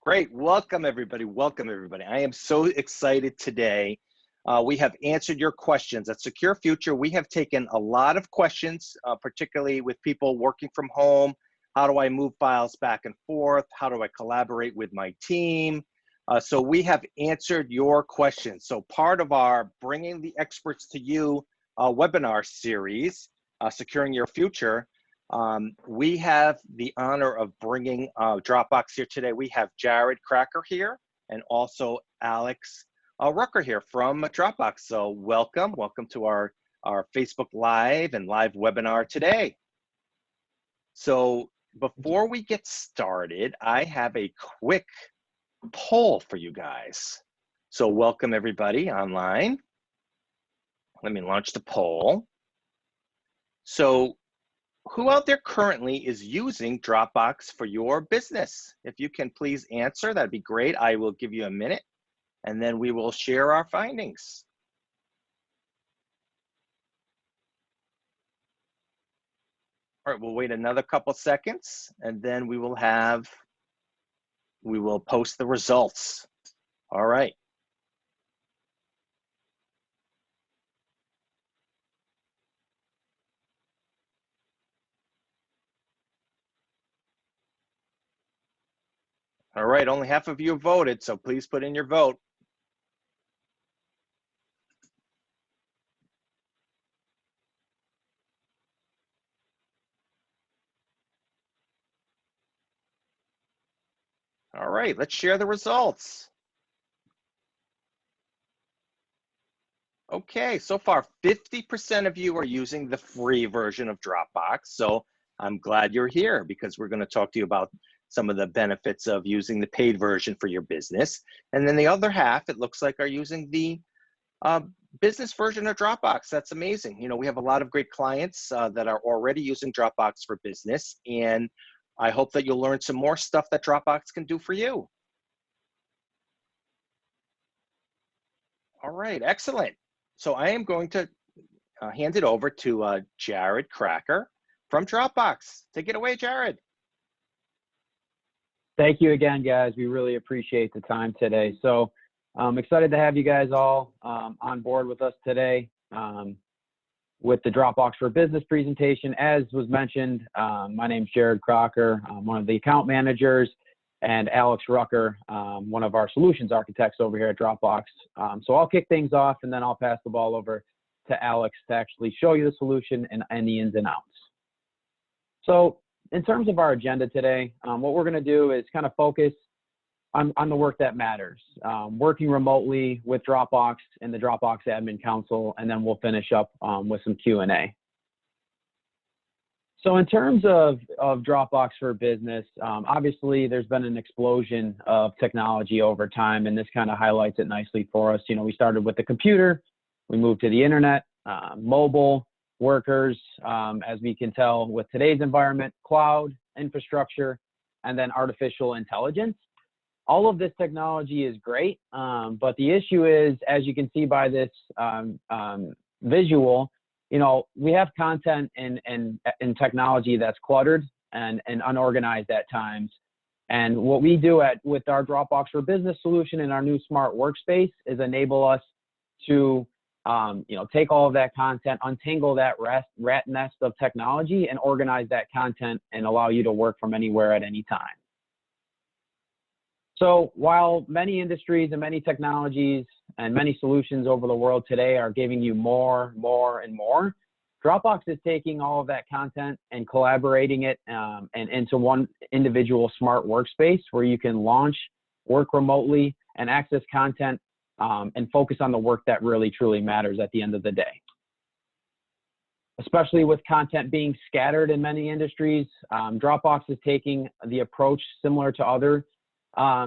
Great. Welcome, everybody. Welcome, everybody. I am so excited today. We have answered your questions. At Secure Future, we have taken a lot of questions, particularly with people working from home. How do I move files back and forth? How do I collaborate with my team? So we have answered your questions. So part of our Bringing the Experts to You webinar series, Securing Your Future, we have the honor of bringing Dropbox here today. We have Jared Cracker here and also Alex Rucker here from Dropbox. So welcome to our Facebook Live and live webinar today. So before we get started, I have a quick poll for you guys. So welcome everybody online. Let me launch the poll. So who out there currently is using Dropbox for your business? If you can please answer, that'd be great. I will give you a minute and then we will share our findings. All right, we'll wait another couple seconds and then we will post the results. All right. All right, only half of you have voted, so please put in your vote. All right, let's share the results. Okay, so far 50% of you are using the free version of Dropbox. So I'm glad you're here because we're going to talk to you about some of the benefits of using the paid version for your business. And then the other half, it looks like, are using the business version of Dropbox. That's amazing. You know, we have a lot of great clients that are already using Dropbox for business. And I hope that you'll learn some more stuff that Dropbox can do for you. All right, excellent. So I am going to hand it over to Jared Cracker from Dropbox. Take it away, Jared. Thank you again, guys. We really appreciate the time today. So I'm excited to have you guys all on board with us today with the Dropbox for Business presentation. As was mentioned, my name's Jared Crocker. I'm one of the account managers, and Alex Rucker, one of our solutions architects over here at Dropbox. So I'll kick things off, and then I'll pass the ball over to Alex to actually show you the solution and the ins and outs. So in terms of our agenda today, what we're going to do is kind of focus on the work that matters, working remotely with Dropbox and the Dropbox Admin Council, and then we'll finish up with some Q&A. So in terms of Dropbox for Business, obviously there's been an explosion of technology over time, and this kind of highlights it nicely for us. You know, we started with the computer, we moved to the internet, mobile, workers, as we can tell with today's environment, cloud, infrastructure, and then artificial intelligence. All of this technology is great, but the issue is, as you can see by this visual, you know, we have content and technology that's cluttered and unorganized at times. And what we do with our Dropbox for Business solution and our new smart workspace is enable us to, you know, take all of that content, untangle that rat nest of technology, and organize that content and allow you to work from anywhere at any time. So while many industries and many technologies and many solutions over the world today are giving you more, and more, Dropbox is taking all of that content and collaborating it and into one individual smart workspace where you can launch, work remotely, and access content and focus on the work that really truly matters at the end of the day. Especially with content being scattered in many industries, Dropbox is taking the approach similar to other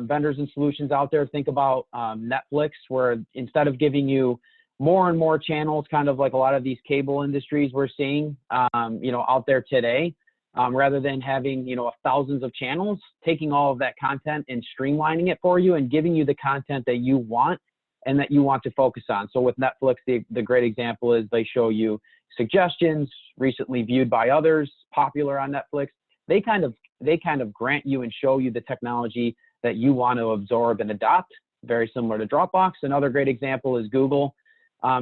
vendors and solutions out there. Think about Netflix, where instead of giving you more and more channels, kind of like a lot of these cable industries we're seeing, you know, out there today, rather than having, you know, thousands of channels, taking all of that content and streamlining it for you and giving you the content that you want and that you want to focus on. So with Netflix, the great example is they show you suggestions recently viewed by others, popular on Netflix. They kind of grant you and show you the technology that you want to absorb and adopt, very similar to Dropbox. Another great example is Google.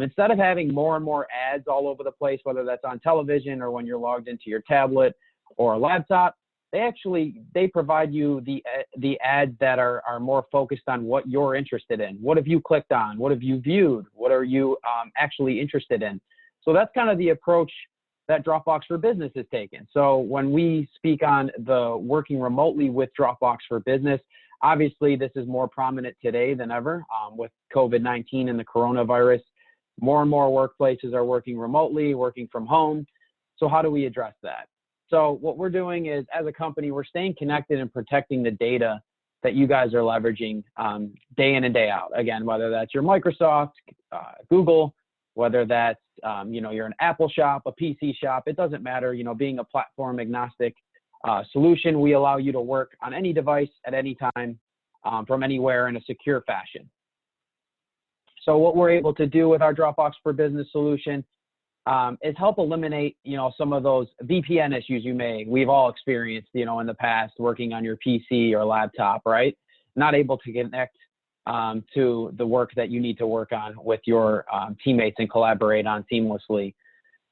Instead of having more and more ads all over the place, whether that's on television or when you're logged into your tablet or a laptop, they provide you the ads that are more focused on what you're interested in. What have you clicked on? What have you viewed? What are you actually interested in? So that's kind of the approach that Dropbox for Business is taken. So when we speak on the working remotely with Dropbox for Business, obviously this is more prominent today than ever with COVID-19 and the coronavirus. More and more workplaces are working remotely, working from home. So how do we address that? So what we're doing is, as a company, we're staying connected and protecting the data that you guys are leveraging day in and day out. Again, whether that's your Microsoft, Google, whether that's you're an Apple shop, a PC shop, it doesn't matter. Being a platform agnostic solution, we allow you to work on any device at any time from anywhere in a secure fashion. So what we're able to do with our Dropbox for Business solution is help eliminate, some of those VPN issues we've all experienced, in the past working on your PC or laptop, right? Not able to connect to the work that you need to work on with your teammates and collaborate on seamlessly.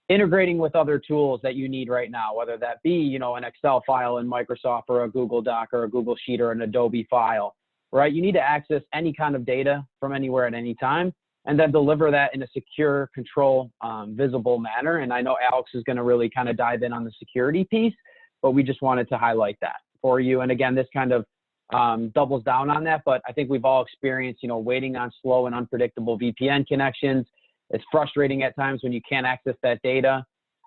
Integrating with other tools that you need right now, whether that be, an Excel file in Microsoft or a Google Doc or a Google Sheet or an Adobe file, right? You need to access any kind of data from anywhere at any time, and then deliver that in a secure, control, visible manner. And I know Alex is going to really kind of dive in on the security piece, but we just wanted to highlight that for you. And again, this kind of doubles down on that, but I think we've all experienced, waiting on slow and unpredictable VPN connections. It's frustrating at times when you can't access that data.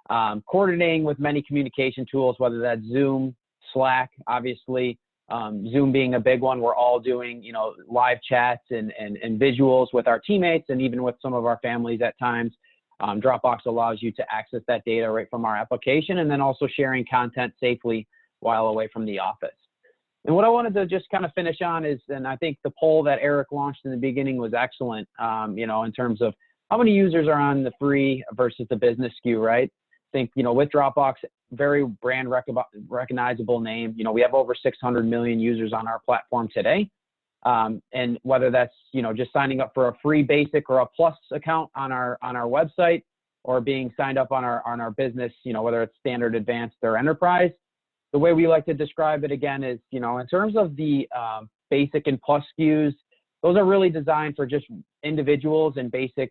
Coordinating with many communication tools, whether that's Zoom, Slack, obviously, Zoom being a big one. We're all doing, live chats and visuals with our teammates and even with some of our families at times. Dropbox allows you to access that data right from our application, and then also sharing content safely while away from the office. And what I wanted to just kind of finish on is, and I think the poll that Eric launched in the beginning was excellent, in terms of how many users are on the free versus the business SKU, right? I think, with Dropbox, very brand recognizable name. We have over 600 million users on our platform today. And whether that's, just signing up for a free basic or a plus account on our website, or being signed up on our business, whether it's standard, advanced, or enterprise, the way we like to describe it again is, in terms of the basic and plus SKUs, those are really designed for just individuals and basic,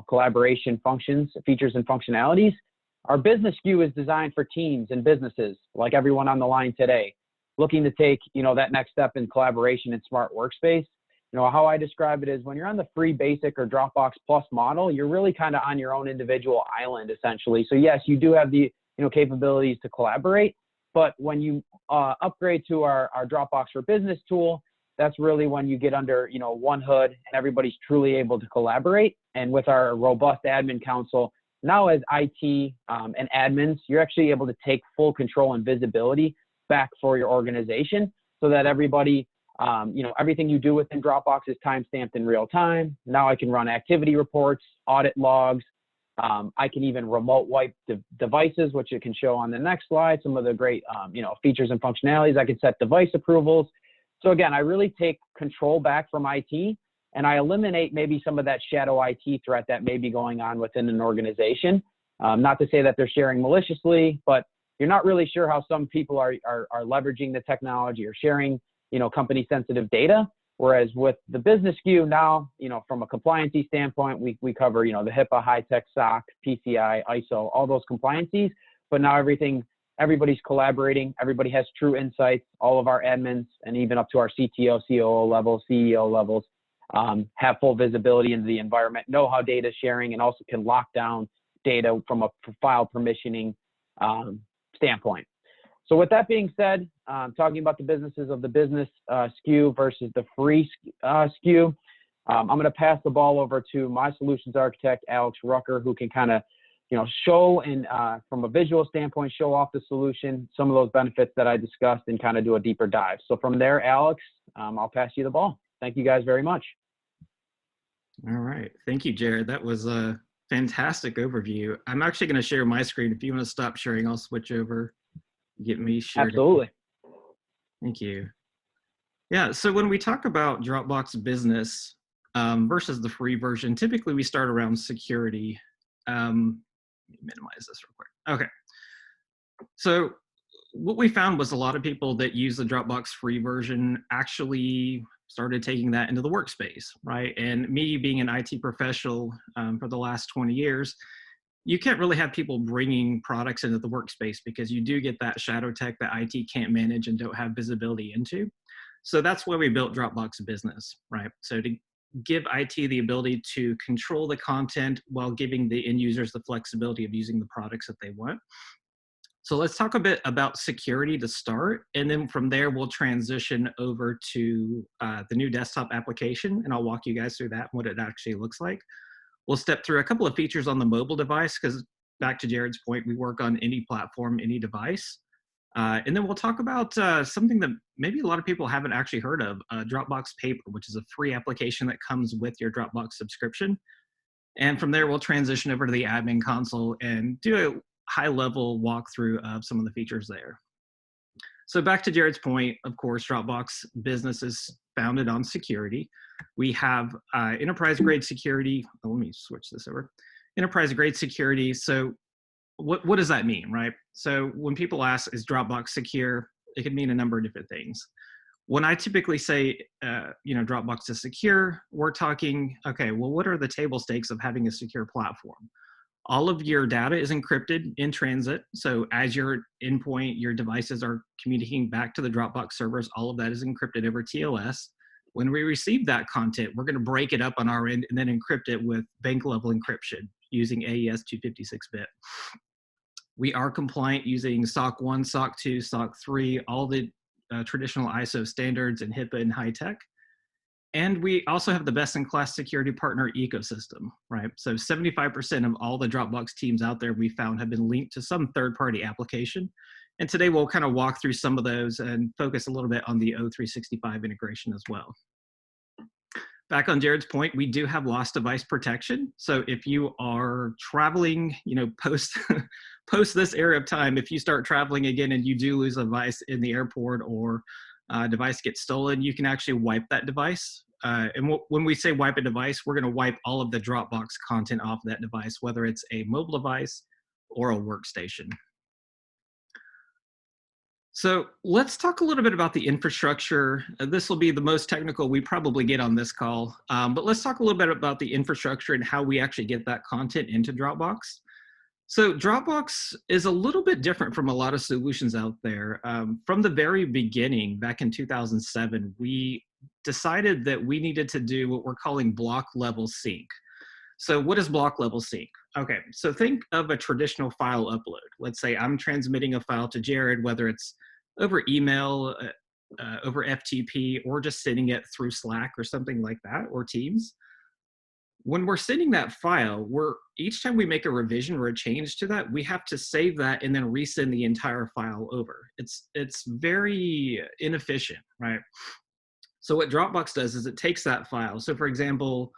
collaboration functions, features, and functionalities. Our business SKU is designed for teams and businesses, like everyone on the line today, looking to take, that next step in collaboration and smart workspace. How I describe it is, when you're on the free basic or Dropbox Plus model, you're really kind of on your own individual island, essentially. So yes, you do have the, capabilities to collaborate, but when you upgrade to our Dropbox for Business tool, that's really when you get under, one hood and everybody's truly able to collaborate. And with our robust admin council, now as IT and admins, you're actually able to take full control and visibility back for your organization, so that everybody, everything you do within Dropbox is timestamped in real time. Now I can run activity reports, audit logs. I can even remote wipe devices, which it can show on the next slide. Some of the great, features and functionalities. I can set device approvals. So again, I really take control back from IT, and I eliminate maybe some of that shadow IT threat that may be going on within an organization. Not to say that they're sharing maliciously, but you're not really sure how some people are leveraging the technology or sharing, company sensitive data. Whereas with the business SKU now, from a compliancy standpoint, we cover, the HIPAA, high-tech SOC, PCI, ISO, all those compliancies. But now everybody's collaborating. Everybody has true insights. All of our admins, and even up to our CTO, COO levels, CEO levels, have full visibility into the environment, know how data is sharing, and also can lock down data from a file permissioning standpoint. So with that being said, talking about the businesses of the business SKU versus the free SKU, I'm going to pass the ball over to my solutions architect, Alex Rucker, who can kind of, show and from a visual standpoint, show off the solution, some of those benefits that I discussed, and kind of do a deeper dive. So from there, Alex, I'll pass you the ball. Thank you guys very much. All right. Thank you, Jared. That was a fantastic overview. I'm actually going to share my screen. If you want to stop sharing, I'll switch over. Get me shared. Absolutely. Thank you. Yeah, so when we talk about Dropbox Business versus the free version, typically we start around security. Let me minimize this real quick. Okay, so what we found was a lot of people that use the Dropbox free version actually started taking that into the workspace, right? And me being an IT professional for the last 20 years, you can't really have people bringing products into the workspace because you do get that shadow tech that IT can't manage and don't have visibility into. So that's why we built Dropbox Business, right? So to give IT the ability to control the content while giving the end users the flexibility of using the products that they want. So let's talk a bit about security to start, and then from there we'll transition over to the new desktop application, and I'll walk you guys through that and what it actually looks like. We'll step through a couple of features on the mobile device, because back to Jared's point, we work on any platform, any device. And then we'll talk about something that maybe a lot of people haven't actually heard of, Dropbox Paper, which is a free application that comes with your Dropbox subscription. And from there, we'll transition over to the admin console and do a high-level walkthrough of some of the features there. So back to Jared's point, of course, Dropbox Business is founded on security. We have enterprise-grade security. Oh, let me switch this over. Enterprise-grade security. So what does that mean, right? So when people ask, is Dropbox secure? It could mean a number of different things. When I typically say, Dropbox is secure, we're talking, okay, well, what are the table stakes of having a secure platform? All of your data is encrypted in transit. So as your endpoint, your devices are communicating back to the Dropbox servers, all of that is encrypted over TLS. When we receive that content, we're going to break it up on our end and then encrypt it with bank level encryption using AES 256-bit. We are compliant using SOC 1, SOC 2, SOC 3, all the traditional ISO standards and HIPAA and high tech. And we also have the best-in-class security partner ecosystem, right? So 75% of all the Dropbox teams out there we found have been linked to some third-party application. And today we'll kind of walk through some of those and focus a little bit on the O365 integration as well. Back on Jared's point, we do have lost device protection. So if you are traveling, post this era of time, if you start traveling again and you do lose a device in the airport or device gets stolen, you can actually wipe that device. And when we say wipe a device, we're going to wipe all of the Dropbox content off that device, whether it's a mobile device or a workstation. So let's talk a little bit about the infrastructure. This will be the most technical we probably get on this call, but let's talk a little bit about the infrastructure and how we actually get that content into Dropbox. So Dropbox is a little bit different from a lot of solutions out there. From the very beginning, back in 2007, we decided that we needed to do what we're calling block level sync. So what is block level sync? Okay, so think of a traditional file upload. Let's say I'm transmitting a file to Jared, whether it's over email, over FTP, or just sending it through Slack or something like that, or Teams. When we're sending that file, each time we make a revision or a change to that, we have to save that and then resend the entire file over. It's very inefficient, right? So what Dropbox does is it takes that file. So for example,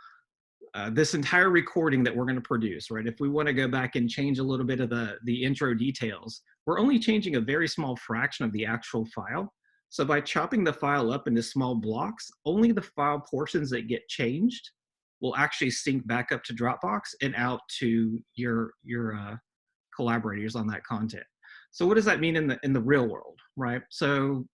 this entire recording that we're going to produce, right? If we want to go back and change a little bit of the intro details, we're only changing a very small fraction of the actual file. So by chopping the file up into small blocks, only the file portions that get changed will actually sync back up to Dropbox and out to your collaborators on that content. So what does that mean in the real world, right? So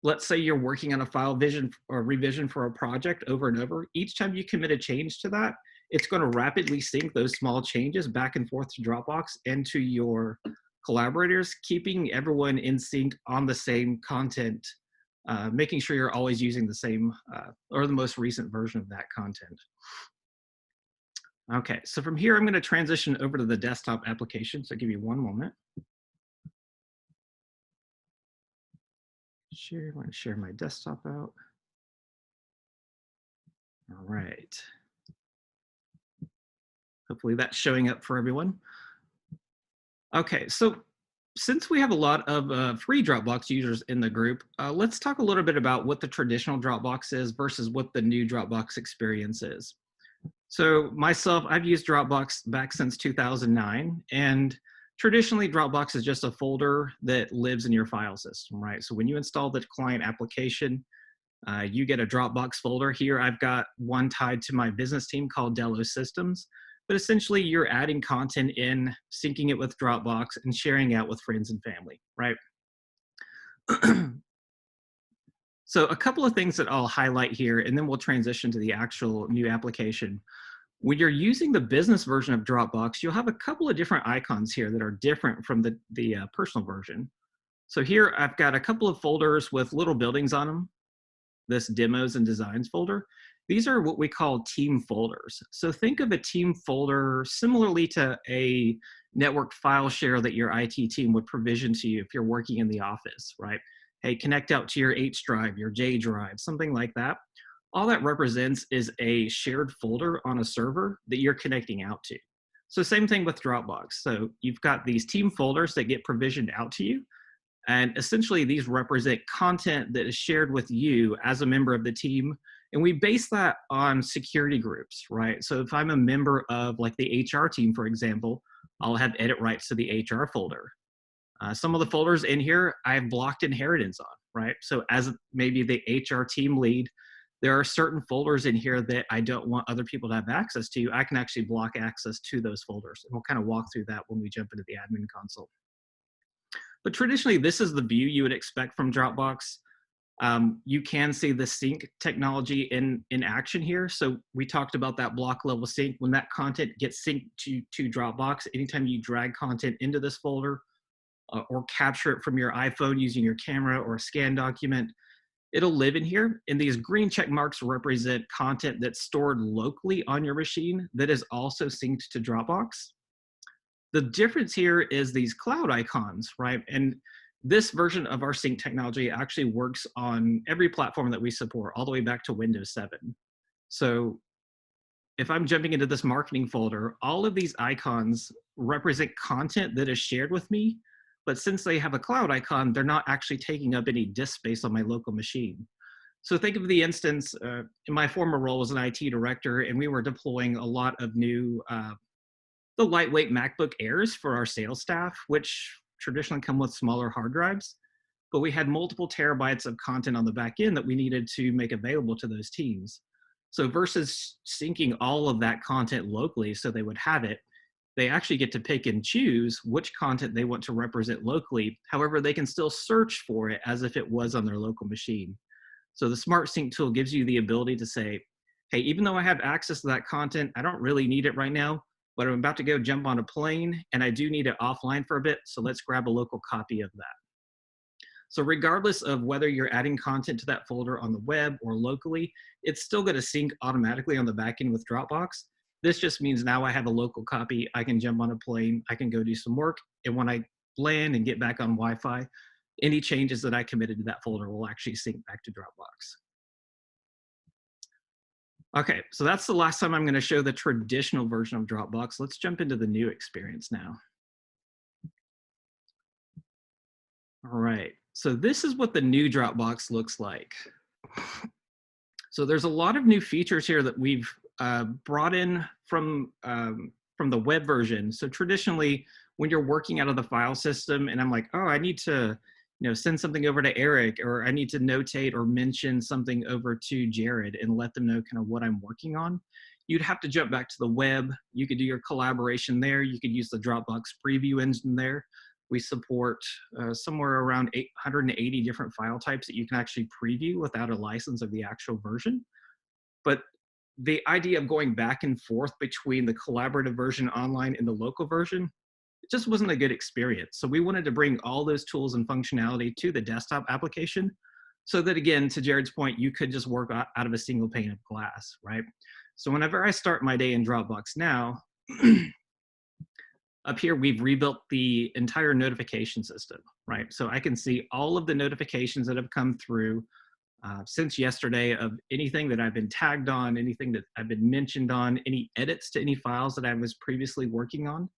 let's say you're working on a file vision or revision for a project over and over. Each time you commit a change to that, it's going to rapidly sync those small changes back and forth to Dropbox and to your collaborators, keeping everyone in sync on the same content, making sure you're always using the same or the most recent version of that content. Okay, so from here, I'm going to transition over to the desktop application. So give me one moment. I want to share my desktop out. All right. Hopefully that's showing up for everyone. Okay, so since we have a lot of free Dropbox users in the group, let's talk a little bit about what the traditional Dropbox is versus what the new Dropbox experience is. So myself, I've used Dropbox back since 2009, and traditionally Dropbox is just a folder that lives in your file system, right? So when you install the client application, you get a Dropbox folder. Here I've got one tied to my business team called Delos Systems, but essentially you're adding content in, syncing it with Dropbox, and sharing out with friends and family, right? So a couple of things that I'll highlight here, and then we'll transition to the actual new application. When you're using the business version of Dropbox, you'll have a couple of different icons here that are different from the personal version. So here I've got a couple of folders with little buildings on them, this demos and designs folder. These are what we call team folders. So think of a team folder similarly to a network file share that your IT team would provision to you if you're working in the office, right? Hey, connect out to your H drive, your J drive, something like that. All that represents is a shared folder on a server that you're connecting out to. So same thing with Dropbox. So you've got these team folders that get provisioned out to you. And essentially these represent content that is shared with you as a member of the team. And we base that on security groups, right? So if I'm a member of like the HR team, for example, I'll have edit rights to the HR folder. Some of the folders in here, I have blocked inheritance on, right? So as maybe the HR team lead, there are certain folders in here that I don't want other people to have access to. I can actually block access to those folders. And we'll kind of walk through that when we jump into the admin console. But traditionally, this is the view you would expect from Dropbox. You can see the sync technology in action here. So we talked about that block level sync. When that content gets synced to Dropbox, anytime you drag content into this folder or capture it from your iPhone using your camera or a scan document, it'll live in here. And these green check marks represent content that's stored locally on your machine that is also synced to Dropbox. The difference here is these cloud icons, right? And this version of our sync technology actually works on every platform that we support, all the way back to Windows 7. So if I'm jumping into this marketing folder, all of these icons represent content that is shared with me, but since they have a cloud icon, they're not actually taking up any disk space on my local machine. So think of the instance, in my former role as an IT director, and we were deploying a lot of new, the lightweight MacBook Airs for our sales staff, which traditionally come with smaller hard drives, but we had multiple terabytes of content on the back end that we needed to make available to those teams. So versus syncing all of that content locally so they would have it, they actually get to pick and choose which content they want to represent locally. However, they can still search for it as if it was on their local machine. So the Smart Sync tool gives you the ability to say, hey, even though I have access to that content, I don't really need it right now, but I'm about to go jump on a plane and I do need it offline for a bit, so let's grab a local copy of that. So regardless of whether you're adding content to that folder on the web or locally, it's still gonna sync automatically on the back end with Dropbox. This just means now I have a local copy, I can jump on a plane, I can go do some work, and when I land and get back on Wi-Fi, any changes that I committed to that folder will actually sync back to Dropbox. Okay, so that's the last time I'm going to show the traditional version of Dropbox. Let's jump into the new experience now. All right, so this is what the new Dropbox looks like. So there's a lot of new features here that we've brought in from the web version. So traditionally, when you're working out of the file system and I'm like, oh, I need to send something over to Eric, or I need to notate or mention something over to Jared and let them know kind of what I'm working on, you'd have to jump back to the web. You could do your collaboration there. You could use the Dropbox preview engine there. We support somewhere around 880 different file types that you can actually preview without a license of the actual version. But the idea of going back and forth between the collaborative version online and the local version, it just wasn't a good experience. So we wanted to bring all those tools and functionality to the desktop application so that, again, to Jared's point, you could just work out of a single pane of glass, right? So whenever I start my day in Dropbox now, up here, we've rebuilt the entire notification system, right? So I can see all of the notifications that have come through since yesterday of anything that I've been tagged on, anything that I've been mentioned on, any edits to any files that I was previously working on.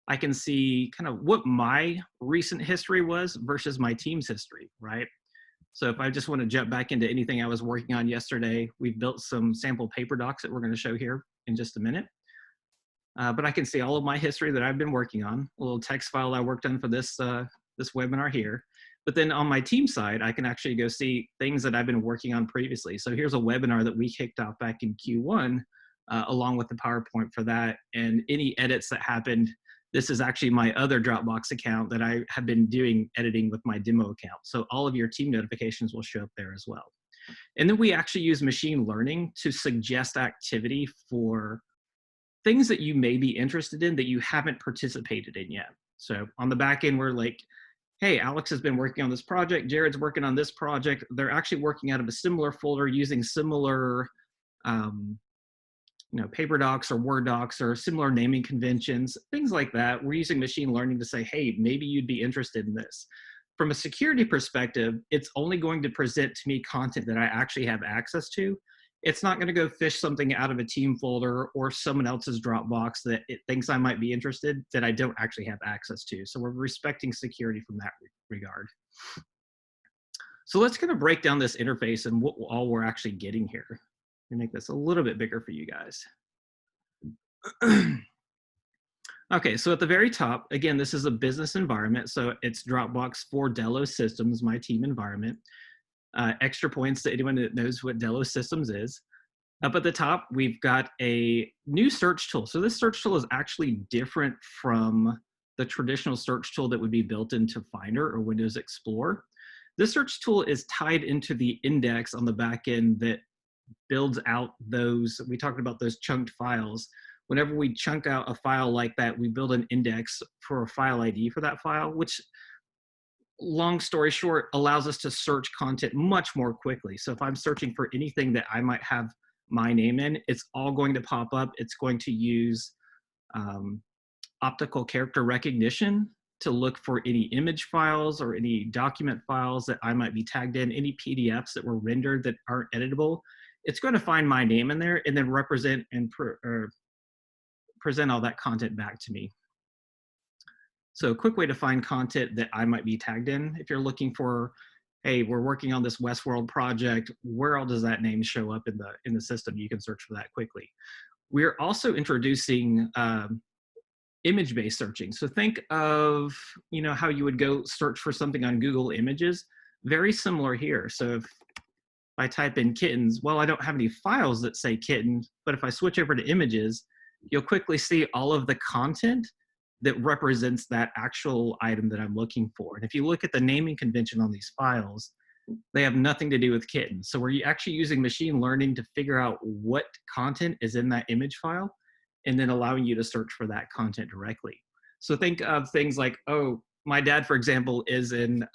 I can see kind of what my recent history was versus my team's history, right? So if I just want to jump back into anything I was working on yesterday, we've built some sample paper docs that we're going to show here in just a minute. but I can see all of my history that I've been working on, a little text file I worked on for this, this webinar here. But then on my team side, I can actually go see things that I've been working on previously. So here's a webinar that we kicked off back in Q1, along with the PowerPoint for that, and any edits that happened. This is actually my other Dropbox account that I have been doing editing with my demo account. So all of your team notifications will show up there as well. And then we actually use machine learning to suggest activity for things that you may be interested in that you haven't participated in yet. So on the back end, we're like, hey, Alex has been working on this project, Jared's working on this project. They're actually working out of a similar folder using similar paper docs or Word docs or similar naming conventions, things like that. We're using machine learning to say, hey, maybe you'd be interested in this. From a security perspective, it's only going to present to me content that I actually have access to. It's not going to go fish something out of a team folder or someone else's Dropbox that it thinks I might be interested that I don't actually have access to. So we're respecting security from that regard. So let's kind of break down this interface and what all we're actually getting here. Let me make this a little bit bigger for you guys. Okay, so at the very top, again, this is a business environment. So it's Dropbox for Delos Systems, my team environment. Extra points to anyone that knows what Delos Systems is. Up at the top, we've got a new search tool. So this search tool is actually different from the traditional search tool that would be built into Finder or Windows Explorer. This search tool is tied into the index on the back end that builds out those, we talked about those chunked files. Whenever we chunk out a file like that, we build an index for a file ID for that file, which, long story short, allows us to search content much more quickly. So if I'm searching for anything that I might have my name in, it's all going to pop up. It's going to use optical character recognition to look for any image files or any document files that I might be tagged in, any PDFs that were rendered that aren't editable. It's going to find my name in there and then represent and present all that content back to me. So a quick way to find content that I might be tagged in, if you're looking for, hey, we're working on this Westworld project, where all does that name show up in the system? You can search for that quickly. We're also introducing image-based searching. So think of, how you would go search for something on Google Images. Very similar here. So if I type in kittens, well, I don't have any files that say kitten, but if I switch over to images, you'll quickly see all of the content that represents that actual item that I'm looking for. And if you look at the naming convention on these files, they have nothing to do with kittens. So we're actually using machine learning to figure out what content is in that image file and then allowing you to search for that content directly. So think of things like, oh, my dad, for example, is in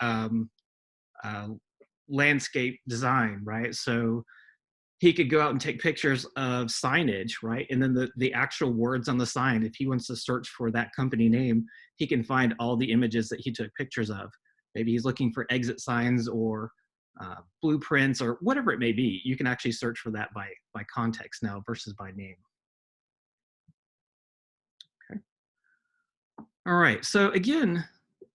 landscape design, right? So he could go out and take pictures of signage, right? And then the actual words on the sign, if he wants to search for that company name, he can find all the images that he took pictures of. Maybe he's looking for exit signs or blueprints or whatever it may be. You can actually search for that by context now versus by name. Okay. All right, so again,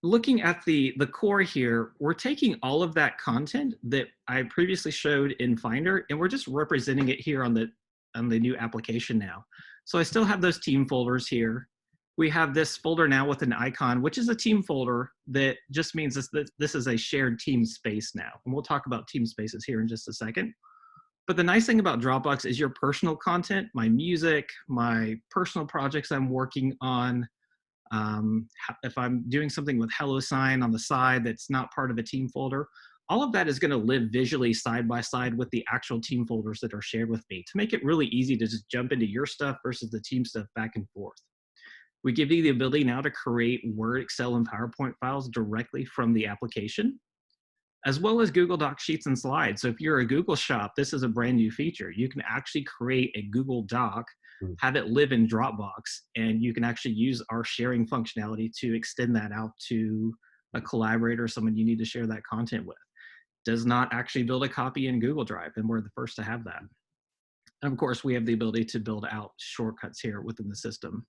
looking at the core here, we're taking all of that content that I previously showed in Finder, and we're just representing it here on the new application now. So I still have those team folders here. We have this folder now with an icon, which is a team folder that just means this is a shared team space now. And we'll talk about team spaces here in just a second. But the nice thing about Dropbox is your personal content, my music, my personal projects I'm working on, if I'm doing something with HelloSign on the side that's not part of a team folder, all of that is going to live visually side by side with the actual team folders that are shared with me to make it really easy to just jump into your stuff versus the team stuff back and forth. We give you the ability now to create Word, Excel, and PowerPoint files directly from the application, as well as Google Doc Sheets and Slides. So if you're a Google shop, this is a brand new feature. You can actually create a Google Doc, have it live in Dropbox, and you can actually use our sharing functionality to extend that out to a collaborator or someone you need to share that content with. Does not actually build a copy in Google Drive, and we're the first to have that. And of course, we have the ability to build out shortcuts here within the system.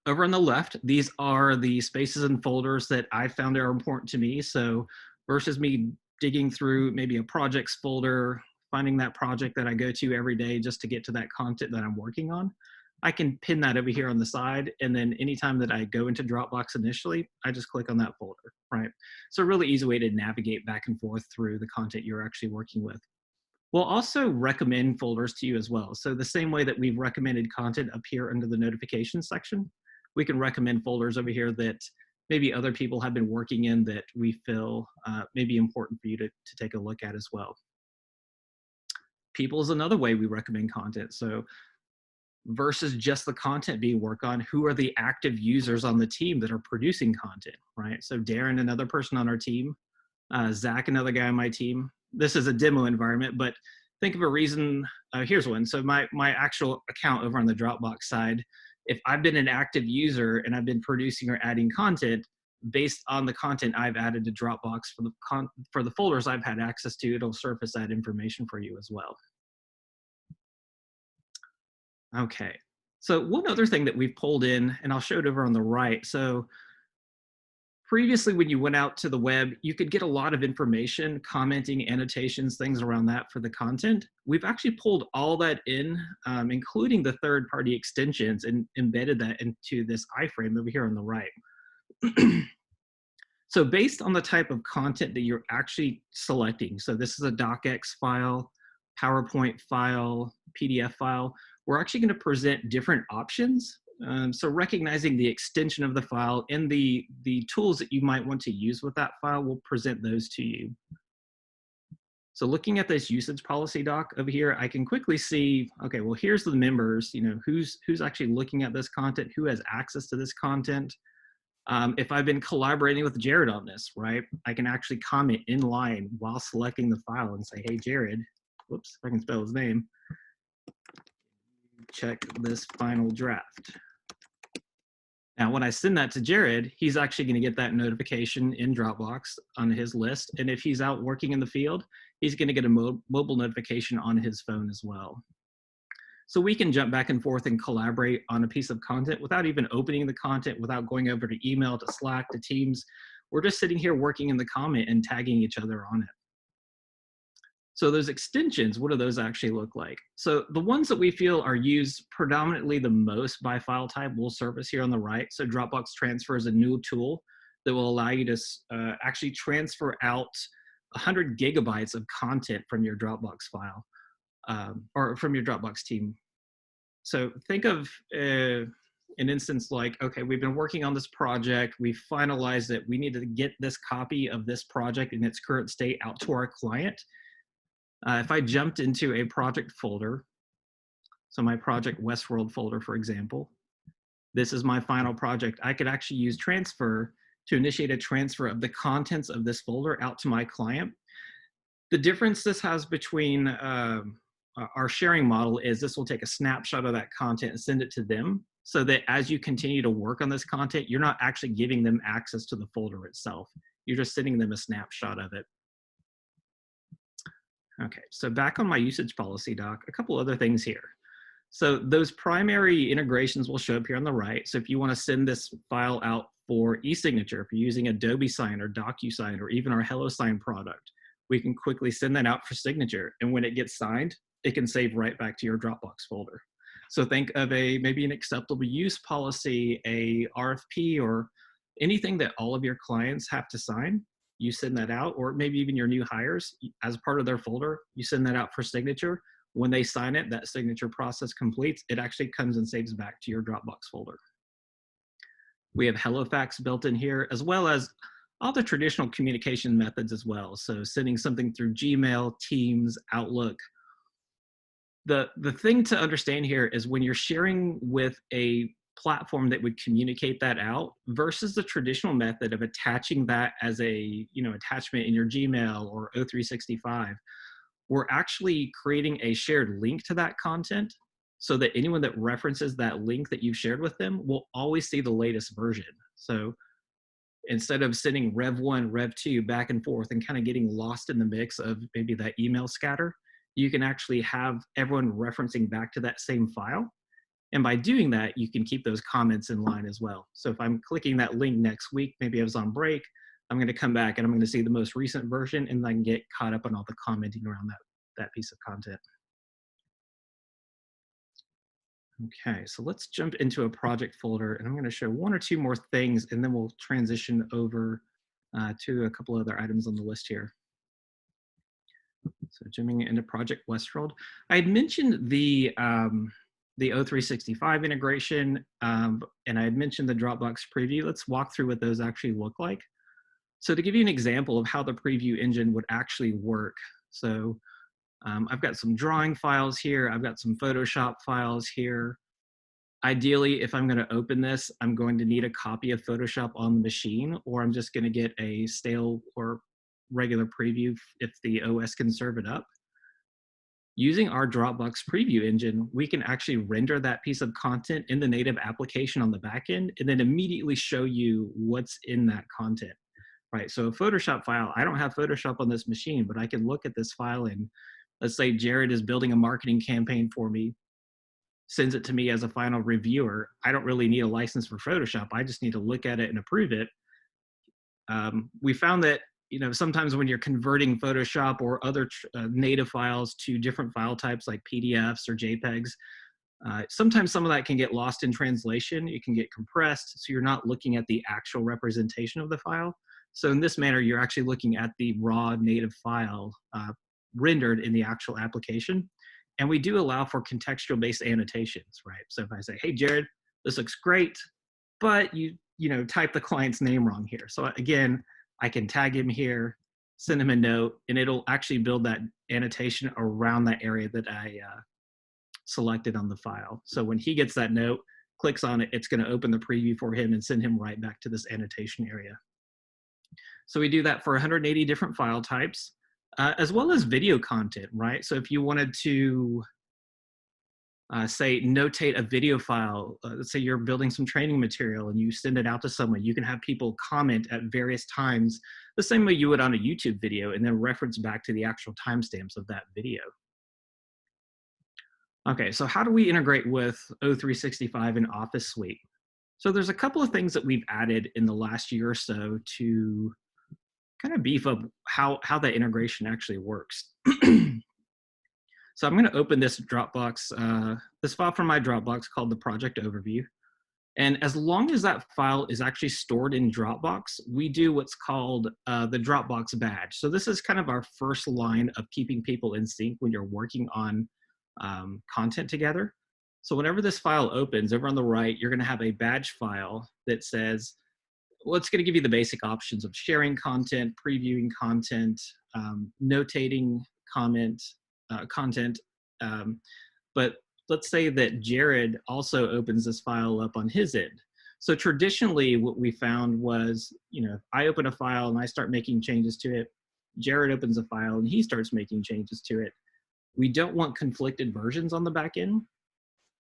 Over on the left, these are the spaces and folders that I found are important to me. So versus me digging through maybe a projects folder, finding that project that I go to every day just to get to that content that I'm working on, I can pin that over here on the side. And then anytime that I go into Dropbox initially, I just click on that folder, right? So a really easy way to navigate back and forth through the content you're actually working with. We'll also recommend folders to you as well. So the same way that we've recommended content up here under the notifications section, we can recommend folders over here that maybe other people have been working in that we feel may be important for you to take a look at as well. People is another way we recommend content. So versus just the content being worked on, who are the active users on the team that are producing content, right? So Darren, another person on our team, Zach, another guy on my team. This is a demo environment, but think of a reason. Here's one. So my actual account over on the Dropbox side, if I've been an active user and I've been producing or adding content based on the content I've added to Dropbox for the folders I've had access to, it'll surface that information for you as well. Okay, so one other thing that we've pulled in, and I'll show it over on the right. So previously, when you went out to the web, you could get a lot of information, commenting, annotations, things around that for the content. We've actually pulled all that in, including the third-party extensions, and embedded that into this iframe over here on the right. So based on the type of content that you're actually selecting, so this is a docx file, PowerPoint file, PDF file, we're actually going to present different options. So recognizing the extension of the file and the tools that you might want to use with that file, we'll present those to you. So looking at this usage policy doc over here, I can quickly see, okay, well, here's the members, who's actually looking at this content, who has access to this content. If I've been collaborating with Jared on this, right, I can actually comment in line while selecting the file and say, hey, Jared, whoops, if I can spell his name, check this final draft. Now, when I send that to Jared, he's actually going to get that notification in Dropbox on his list. And if he's out working in the field, he's going to get a mobile notification on his phone as well. So we can jump back and forth and collaborate on a piece of content without even opening the content, without going over to email, to Slack, to Teams. We're just sitting here working in the comment and tagging each other on it. So those extensions, what do those actually look like? So the ones that we feel are used predominantly the most by file type will surface here on the right. So Dropbox Transfer is a new tool that will allow you to actually transfer out 100 gigabytes of content from your Dropbox file or from your Dropbox team. So think of an instance like, okay, we've been working on this project. We finalized it. We need to get this copy of this project in its current state out to our client. If I jumped into a project folder, so my project Westworld folder, for example, this is my final project. I could actually use transfer to initiate a transfer of the contents of this folder out to my client. The difference this has between our sharing model is this will take a snapshot of that content and send it to them, so that as you continue to work on this content, you're not actually giving them access to the folder itself. You're just sending them a snapshot of it. Okay, so back on my usage policy doc, a couple other things here. So those primary integrations will show up here on the right. So if you want to send this file out for e-signature, if you're using Adobe Sign or DocuSign or even our HelloSign product, we can quickly send that out for signature. And when it gets signed, it can save right back to your Dropbox folder. So think of maybe an acceptable use policy, a RFP, or anything that all of your clients have to sign. You send that out, or maybe even your new hires as part of their folder, you send that out for signature. When they sign it, that signature process completes, it actually comes and saves back to your Dropbox folder. We have HelloFax built in here, as well as all the traditional communication methods as well. So sending something through Gmail, Teams, Outlook. The thing to understand here is when you're sharing with a platform that would communicate that out versus the traditional method of attaching that as a attachment in your Gmail or O365, we're actually creating a shared link to that content so that anyone that references that link that you've shared with them will always see the latest version. So instead of sending Rev 1, Rev 2 back and forth and kind of getting lost in the mix of maybe that email scatter, you can actually have everyone referencing back to that same file. And by doing that, you can keep those comments in line as well. So if I'm clicking that link next week, maybe I was on break, I'm going to come back and I'm going to see the most recent version, and I can get caught up on all the commenting around that piece of content. Okay, so let's jump into a project folder, and I'm going to show one or two more things, and then we'll transition over to a couple other items on the list here. So jumping into Project Westworld, I had mentioned the O365 integration, and I had mentioned the Dropbox preview. Let's walk through what those actually look like. So to give you an example of how the preview engine would actually work, so I've got some drawing files here. I've got some Photoshop files here. Ideally, if I'm going to open this, I'm going to need a copy of Photoshop on the machine, or I'm just going to get a stale or regular preview if the OS can serve it up. Using our Dropbox preview engine, we can actually render that piece of content in the native application on the back end, and then immediately show you what's in that content. Right, so a Photoshop file, I don't have Photoshop on this machine, but I can look at this file and let's say Jared is building a marketing campaign for me, sends it to me as a final reviewer. I don't really need a license for Photoshop. I just need to look at it and approve it. We found that sometimes when you're converting Photoshop or other native files to different file types like PDFs or JPEGs, sometimes some of that can get lost in translation. It can get compressed, so you're not looking at the actual representation of the file. So in this manner, you're actually looking at the raw native file rendered in the actual application. And we do allow for contextual-based annotations, right? So if I say, hey, Jared, this looks great, but you type the client's name wrong here. So again, I can tag him here, send him a note, and it'll actually build that annotation around that area that I selected on the file. So when he gets that note, clicks on it, it's going to open the preview for him and send him right back to this annotation area. So we do that for 180 different file types, as well as video content, right? So if you wanted to say notate a video file, let's say you're building some training material and you send it out to someone, you can have people comment at various times the same way you would on a YouTube video, and then reference back to the actual timestamps of that video. Okay, so how do we integrate with O365 and Office Suite? So there's a couple of things that we've added in the last year or so to kind of beef up how that integration actually works. So I'm going to open this Dropbox, this file from my Dropbox called the project overview. And as long as that file is actually stored in Dropbox, we do what's called the Dropbox badge. So this is kind of our first line of keeping people in sync when you're working on content together. So whenever this file opens, over on the right, you're going to have a badge file that says, well, it's going to give you the basic options of sharing content, previewing content, notating content. But let's say that Jared also opens this file up on his end. So traditionally, what we found was, I open a file and I start making changes to it. Jared opens a file and he starts making changes to it. We don't want conflicted versions on the back end.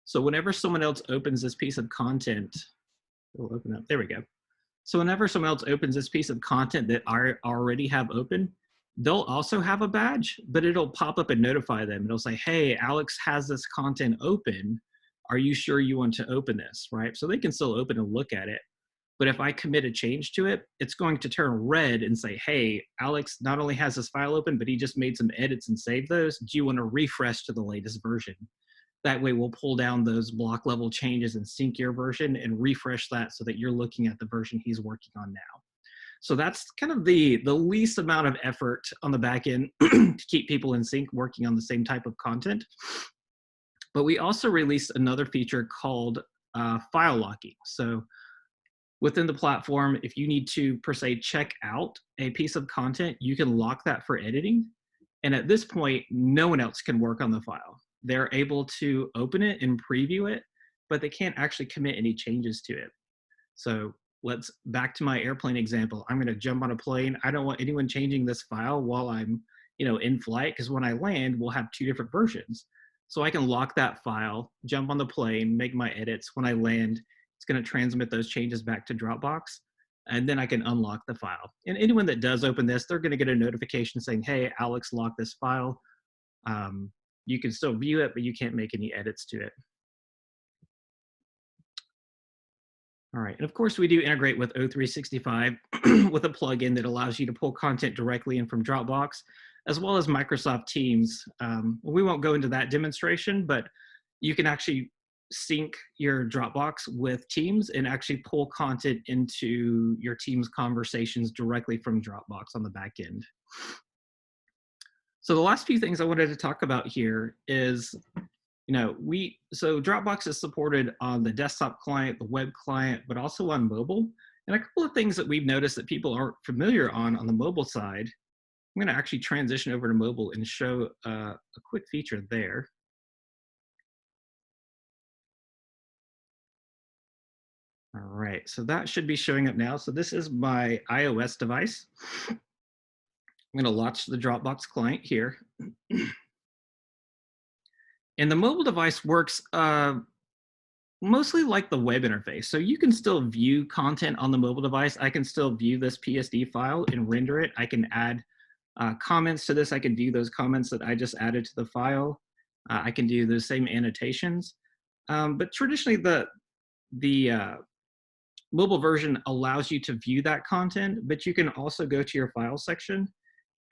So whenever someone else opens this piece of content, it'll open up, there we go. So whenever someone else opens this piece of content that I already have open, they'll also have a badge, but it'll pop up and notify them. It'll say, hey, Alex has this content open. Are you sure you want to open this, right? So they can still open and look at it. But if I commit a change to it, it's going to turn red and say, hey, Alex not only has this file open, but he just made some edits and saved those. Do you want to refresh to the latest version? That way we'll pull down those block level changes and sync your version and refresh that so that you're looking at the version he's working on now. So that's kind of the least amount of effort on the back end to keep people in sync working on the same type of content. But we also released another feature called file locking. So within the platform, if you need to, per se, check out a piece of content, you can lock that for editing. And at this point, no one else can work on the file. They're able to open it and preview it, but they can't actually commit any changes to it. So let's back to my airplane example. I'm going to jump on a plane. I don't want anyone changing this file while I'm, in flight, because when I land, we'll have two different versions. So I can lock that file, jump on the plane, make my edits. When I land, it's going to transmit those changes back to Dropbox, and then I can unlock the file. And anyone that does open this, they're going to get a notification saying, hey, Alex locked this file. You can still view it, but you can't make any edits to it. All right, and of course we do integrate with O365 with a plugin that allows you to pull content directly in from Dropbox, as well as Microsoft Teams. We won't go into that demonstration, but you can actually sync your Dropbox with Teams and actually pull content into your Teams conversations directly from Dropbox on the back end. So the last few things I wanted to talk about here is, so Dropbox is supported on the desktop client, the web client, but also on mobile. And a couple of things that we've noticed that people aren't familiar on the mobile side, I'm going to actually transition over to mobile and show a quick feature there. All right, so that should be showing up now. So this is my iOS device. I'm going to launch the Dropbox client here. And the mobile device works mostly like the web interface. So you can still view content on the mobile device. I can still view this PSD file and render it. I can add comments to this. I can view those comments that I just added to the file. I can do the same annotations. But traditionally, the mobile version allows you to view that content, but you can also go to your file section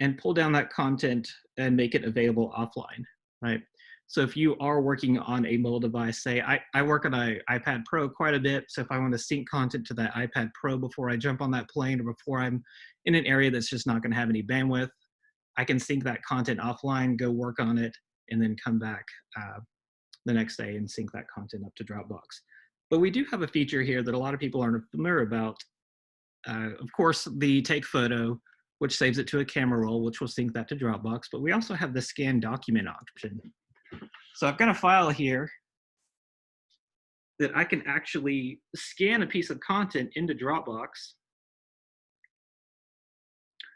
and pull down that content and make it available offline, right? So if you are working on a mobile device, say I work on an iPad Pro quite a bit, so if I want to sync content to that iPad Pro before I jump on that plane or before I'm in an area that's just not going to have any bandwidth, I can sync that content offline, go work on it, and then come back the next day and sync that content up to Dropbox. But we do have a feature here that a lot of people aren't familiar about. Of course, the take photo, which saves it to a camera roll, which will sync that to Dropbox, but we also have the scan document option. So I've got a file here that I can actually scan a piece of content into Dropbox.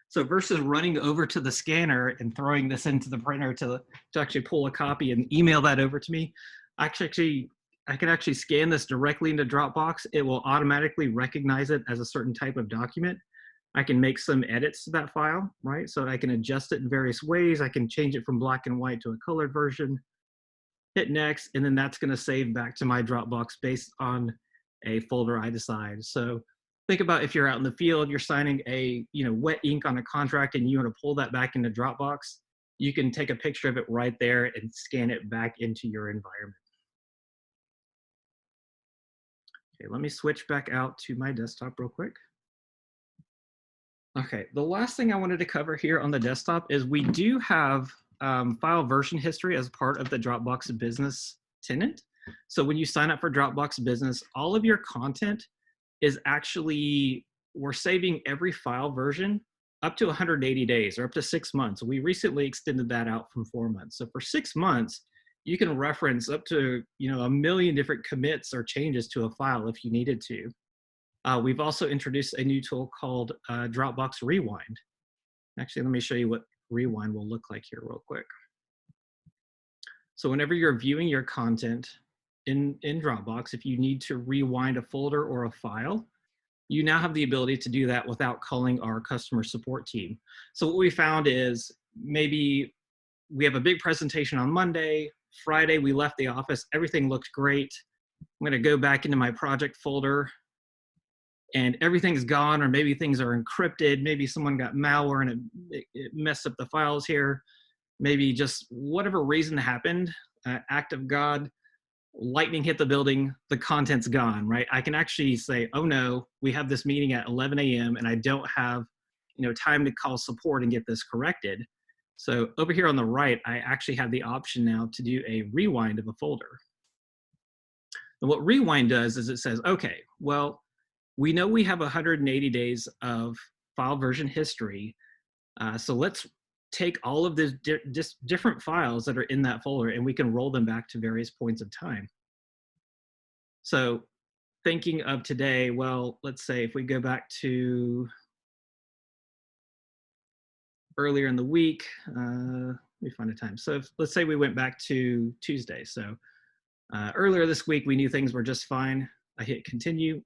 So versus running over to the scanner and throwing this into the printer to actually pull a copy and email that over to me, I can actually scan this directly into Dropbox. It will automatically recognize it as a certain type of document. I can make some edits to that file, right? So I can adjust it in various ways. I can change it from black and white to a colored version, hit next, and then that's gonna save back to my Dropbox based on a folder I decide. So think about if you're out in the field, you're signing a wet ink on a contract and you wanna pull that back into Dropbox, you can take a picture of it right there and scan it back into your environment. Okay, let me switch back out to my desktop real quick. Okay, the last thing I wanted to cover here on the desktop is we do have file version history as part of the Dropbox Business tenant. So when you sign up for Dropbox Business, all of your content is actually, we're saving every file version up to 180 days or up to 6 months. We recently extended that out from 4 months. So for 6 months, you can reference up to 1 million different commits or changes to a file if you needed to. We've also introduced a new tool called Dropbox Rewind. Actually, let me show you what Rewind will look like here real quick. So whenever you're viewing your content in Dropbox, if you need to rewind a folder or a file, you now have the ability to do that without calling our customer support team. So what we found is maybe we have a big presentation on Monday, Friday we left the office, everything looked great. I'm gonna go back into my project folder and everything's gone, or maybe things are encrypted, maybe someone got malware and it messed up the files here, maybe just whatever reason happened, act of God, lightning hit the building, the content's gone, right? I can actually say, oh no, we have this meeting at 11 a.m. and I don't have time to call support and get this corrected. So over here on the right, I actually have the option now to do a rewind of a folder. And what Rewind does is it says, okay, well, we know we have 180 days of file version history. So let's take all of the different files that are in that folder and we can roll them back to various points of time. So thinking of today, well, let's say if we go back to earlier in the week, let me find a time. So let's say we went back to Tuesday. So earlier this week, we knew things were just fine. I hit continue.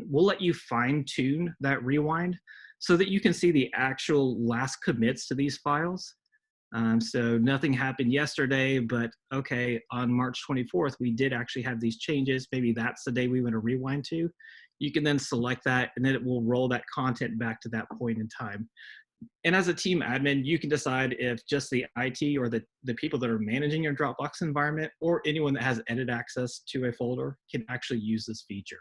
We'll let you fine tune that rewind so that you can see the actual last commits to these files. So nothing happened yesterday, but okay, on March 24th, we did actually have these changes. Maybe that's the day we want to rewind to. You can then select that and then it will roll that content back to that point in time. And as a team admin, you can decide if just the IT or the people that are managing your Dropbox environment or anyone that has edit access to a folder can actually use this feature.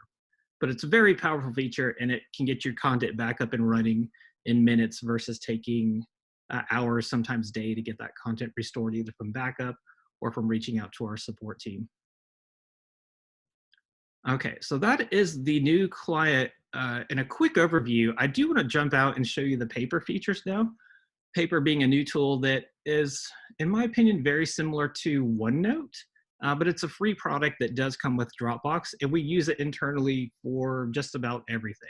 But it's a very powerful feature, and it can get your content back up and running in minutes versus taking hours, sometimes day, to get that content restored either from backup or from reaching out to our support team. Okay, so that is the new client. In a quick overview, I do want to jump out and show you the paper features now. Paper being a new tool that is, in my opinion, very similar to OneNote, but it's a free product that does come with Dropbox, and we use it internally for just about everything.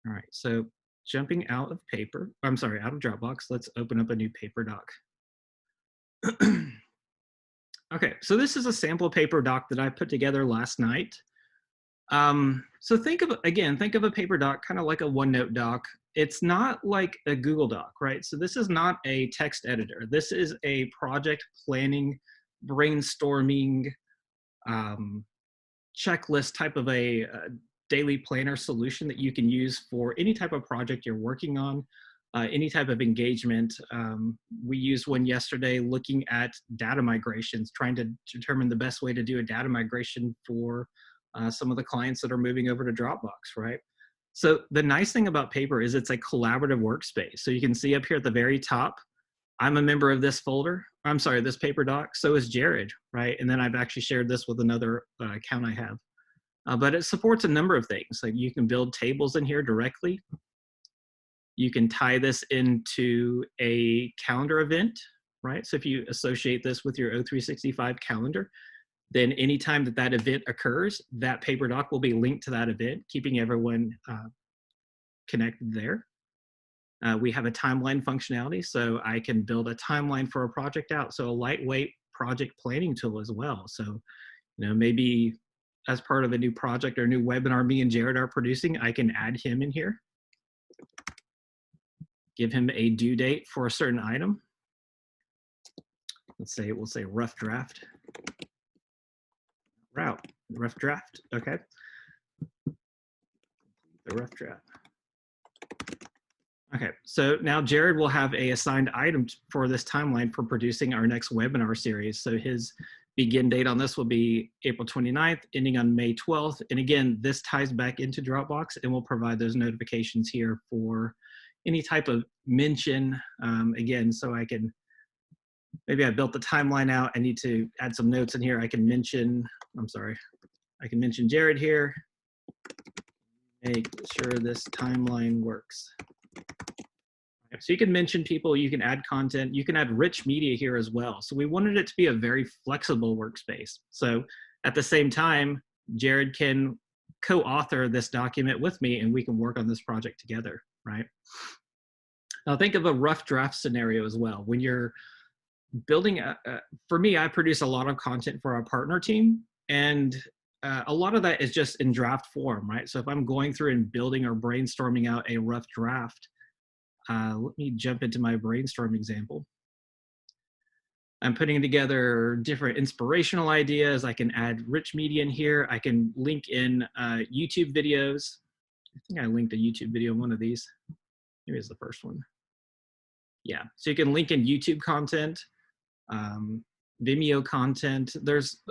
All right, so jumping out of paper, I'm sorry, out of Dropbox, let's open up a new paper doc. Okay, so this is a sample paper doc that I put together last night. So think of a paper doc kind of like a OneNote doc. It's not like a Google Doc, right? So this is not a text editor. This is a project planning, brainstorming, checklist type of a daily planner solution that you can use for any type of project you're working on, any type of engagement. We used one yesterday looking at data migrations, trying to determine the best way to do a data migration for some of the clients that are moving over to Dropbox, right? So the nice thing about paper is it's a collaborative workspace. So you can see up here at the very top, I'm a member of this folder. I'm sorry, this paper doc. So is Jared, right? And then I've actually shared this with another account I have. But it supports a number of things. Like you can build tables in here directly. You can tie this into a calendar event, right? So if you associate this with your O365 calendar, then anytime that that event occurs, that paper doc will be linked to that event, keeping everyone connected there. We have a timeline functionality, so I can build a timeline for a project out. So a lightweight project planning tool as well. So, maybe as part of a new project or a new webinar me and Jared are producing, I can add him in here. Give him a due date for a certain item. We'll say rough draft. Rough draft, okay. The rough draft. Okay, so now Jared will have a assigned item for this timeline for producing our next webinar series. So his begin date on this will be April 29th, ending on May 12th. And again, this ties back into Dropbox and we'll provide those notifications here for any type of mention. Again, so I can, maybe I built the timeline out. I need to add some notes in here. I can mention Jared here. Make sure this timeline works. So you can mention people, you can add content, you can add rich media here as well. So we wanted it to be a very flexible workspace. So at the same time, Jared can co-author this document with me and we can work on this project together, right? Now think of a rough draft scenario as well. When you're building, for me, I produce a lot of content for our partner team, and a lot of that is just in draft form, right? So if I'm going through and building or brainstorming out a rough draft, let me jump into my brainstorm example. I'm putting together different inspirational ideas. I can add rich media in here. I can link in YouTube videos. I think I linked a YouTube video in one of these. Maybe it's the first one. Yeah, so you can link in YouTube content, Vimeo content. There's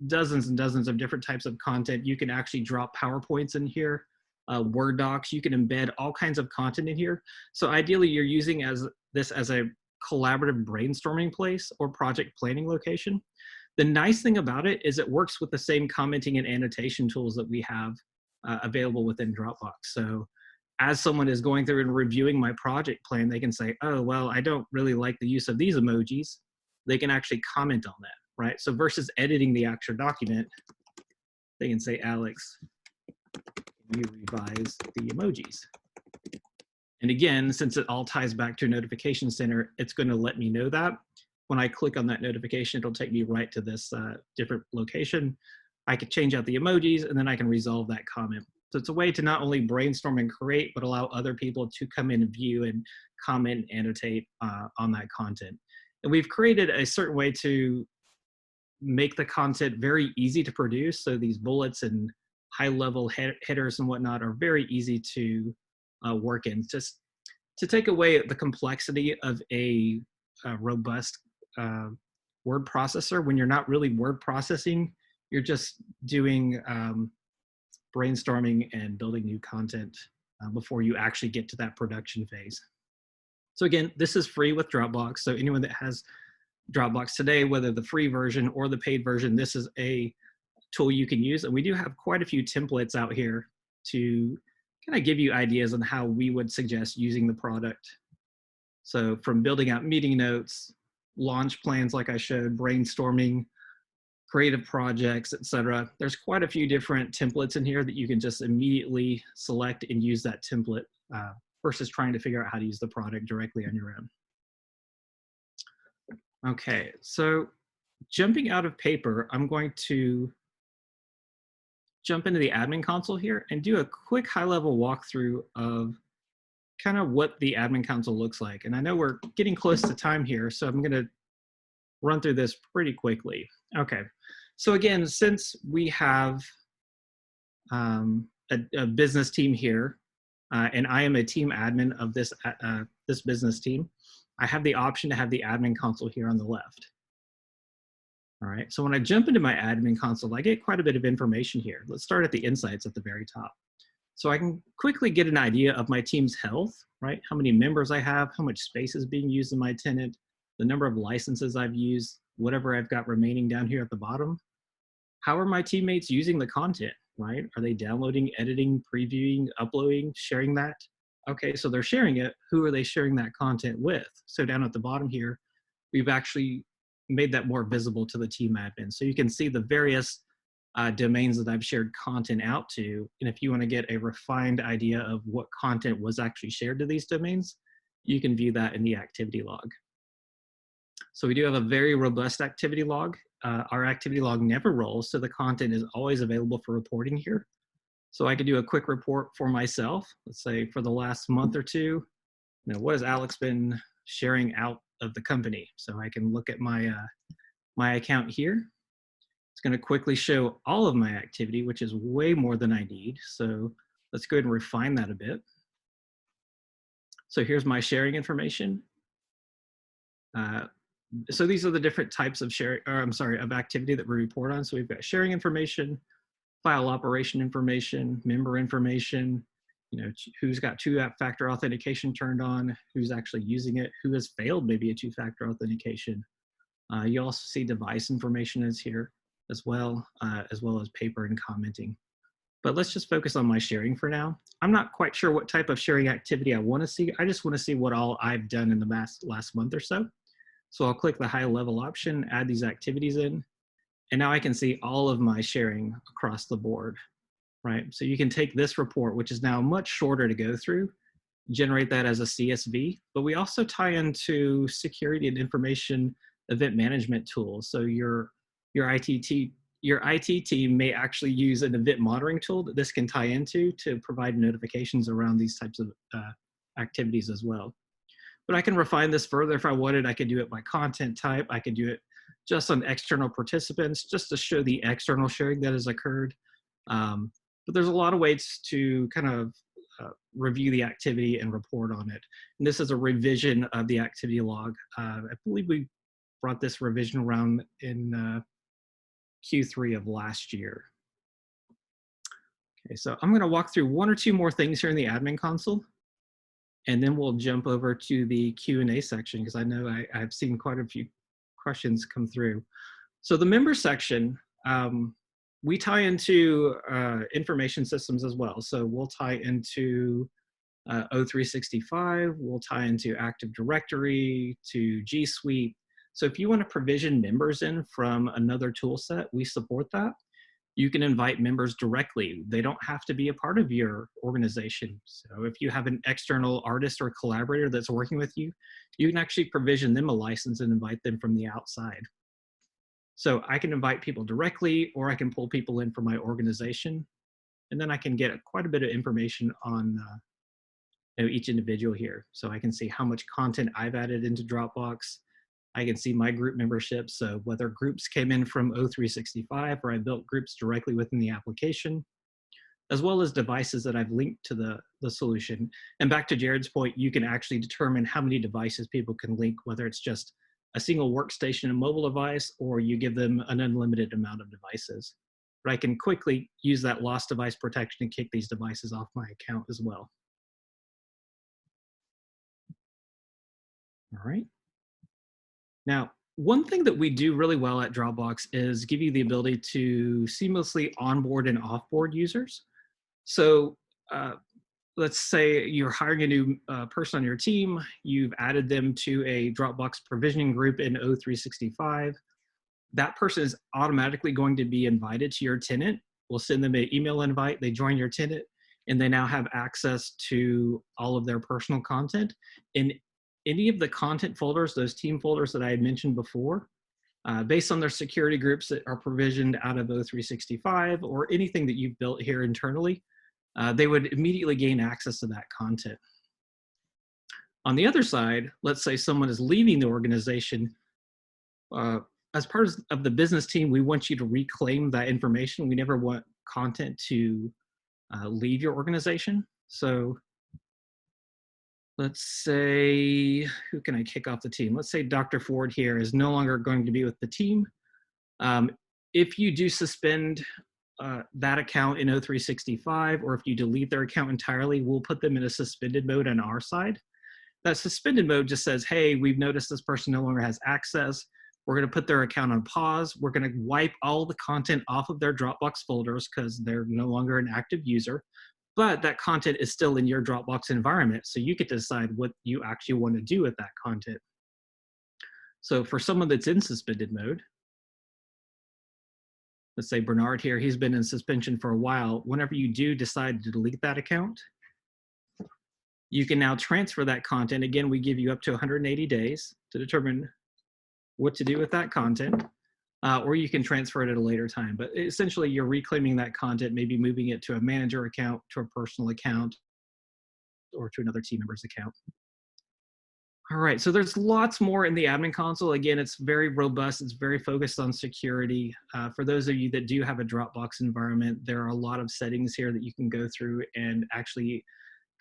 dozens and dozens of different types of content. You can actually drop PowerPoints in here. Word docs, you can embed all kinds of content in here. So ideally you're using this as a collaborative brainstorming place or project planning location. The nice thing about it is it works with the same commenting and annotation tools that we have available within Dropbox. So as someone is going through and reviewing my project plan, they can say, oh, well, I don't really like the use of these emojis. They can actually comment on that, right? So versus editing the actual document, they can say, Alex, you revise the emojis. And again, since it all ties back to a notification center, it's going to let me know that. When I click on that notification, it'll take me right to this different location. I can change out the emojis and then I can resolve that comment. So it's a way to not only brainstorm and create, but allow other people to come in and view and comment and annotate on that content. And we've created a certain way to make the content very easy to produce. So these bullets and high-level headers and whatnot are very easy to work in. Just to take away the complexity of a robust word processor. When you're not really word processing, you're just doing brainstorming and building new content before you actually get to that production phase. So again, this is free with Dropbox. So anyone that has Dropbox today, whether the free version or the paid version, this is a tool you can use. And we do have quite a few templates out here to kind of give you ideas on how we would suggest using the product. So from building out meeting notes, launch plans like I showed, brainstorming, creative projects, etc. There's quite a few different templates in here that you can just immediately select and use that template versus trying to figure out how to use the product directly on your own. Okay, so jumping out of paper, I'm going to jump into the admin console here and do a quick high-level walkthrough of kind of what the admin console looks like. And I know we're getting close to time here, so I'm going to run through this pretty quickly. Okay, so again, since we have a business team here, and I am a team admin of this business team, I have the option to have the admin console here on the left. All right, so when I jump into my admin console, I get quite a bit of information here. Let's start at the insights at the very top. So I can quickly get an idea of my team's health, right? How many members I have, how much space is being used in my tenant, the number of licenses I've used, whatever I've got remaining down here at the bottom. How are my teammates using the content, right? Are they downloading, editing, previewing, uploading, sharing that? Okay, so they're sharing it. Who are they sharing that content with? So down at the bottom here, we've actually made that more visible to the team admin. So you can see the various domains that I've shared content out to. And if you want to get a refined idea of what content was actually shared to these domains, you can view that in the activity log. So we do have a very robust activity log. Our activity log never rolls, so the content is always available for reporting here. So I could do a quick report for myself. Let's say for the last month or two, what has Alex been sharing out of the company? So I can look at my, my account here. It's going to quickly show all of my activity, which is way more than I need. So let's go ahead and refine that a bit. So here's my sharing information. So these are the different types of of activity that we report on. So we've got sharing information, file operation information, member information, who's got two-factor authentication turned on, who's actually using it, who has failed maybe a two-factor authentication. You also see device information is here as well as paper and commenting. But let's just focus on my sharing for now. I'm not quite sure what type of sharing activity I want to see. I just want to see what all I've done in the last month or so. So I'll click the high level option, add these activities in, and now I can see all of my sharing across the board, right? So you can take this report, which is now much shorter to go through, generate that as a CSV, but we also tie into security and information event management tools. So your IT team may actually use an event monitoring tool that this can tie into to provide notifications around these types of activities as well. But I can refine this further if I wanted. I could do it by content type. I could do it just on external participants, just to show the external sharing that has occurred. But there's a lot of ways to kind of review the activity and report on it. And this is a revision of the activity log. I believe we brought this revision around in Q3 of last year. Okay, so I'm going to walk through one or two more things here in the admin console, and then we'll jump over to the Q&A section because I know I've seen quite a few questions come through. So the member section, we tie into information systems as well. So we'll tie into O365, we'll tie into Active Directory, to G Suite. So if you want to provision members in from another tool set, we support that. You can invite members directly. They don't have to be a part of your organization. So if you have an external artist or collaborator that's working with you, you can actually provision them a license and invite them from the outside. So I can invite people directly, or I can pull people in from my organization. And then I can get quite a bit of information on each individual here. So I can see how much content I've added into Dropbox. I can see my group membership, so whether groups came in from O365 or I built groups directly within the application. as well as devices that I've linked to the solution. And back to Jared's point, you can actually determine how many devices people can link, whether it's just a single workstation and mobile device, or you give them an unlimited amount of devices. But I can quickly use that lost device protection and kick these devices off my account as well. All right. Now, one thing that we do really well at Dropbox is give you the ability to seamlessly onboard and offboard users. So let's say you're hiring a new person on your team, you've added them to a Dropbox provisioning group in O365. That person is automatically going to be invited to your tenant. We'll send them an email invite, they join your tenant, and they now have access to all of their personal content. In any of the content folders, those team folders that I had mentioned before, based on their security groups that are provisioned out of O365 or anything that you've built here internally, they would immediately gain access to that content. On the other side, let's say someone is leaving the organization. As part of the business team, we want you to reclaim that information. We never want content to leave your organization. So let's say, who can I kick off the team? Let's say Dr. Ford here is no longer going to be with the team. If you do suspend that account in O365, or if you delete their account entirely, we'll put them in a suspended mode on our side. That suspended mode just says, hey, we've noticed this person no longer has access. We're going to put their account on pause. We're going to wipe all the content off of their Dropbox folders because they're no longer an active user. But that content is still in your Dropbox environment, so you get to decide what you actually want to do with that content. So for someone that's in suspended mode, let's say Bernard here, he's been in suspension for a while. Whenever you do decide to delete that account, you can now transfer that content. Again, we give you up to 180 days to determine what to do with that content, or you can transfer it at a later time. But essentially, you're reclaiming that content, maybe moving it to a manager account, to a personal account, or to another team member's account. All right, so there's lots more in the admin console. Again, it's very robust. It's very focused on security. For those of you that do have a Dropbox environment, there are a lot of settings here that you can go through and actually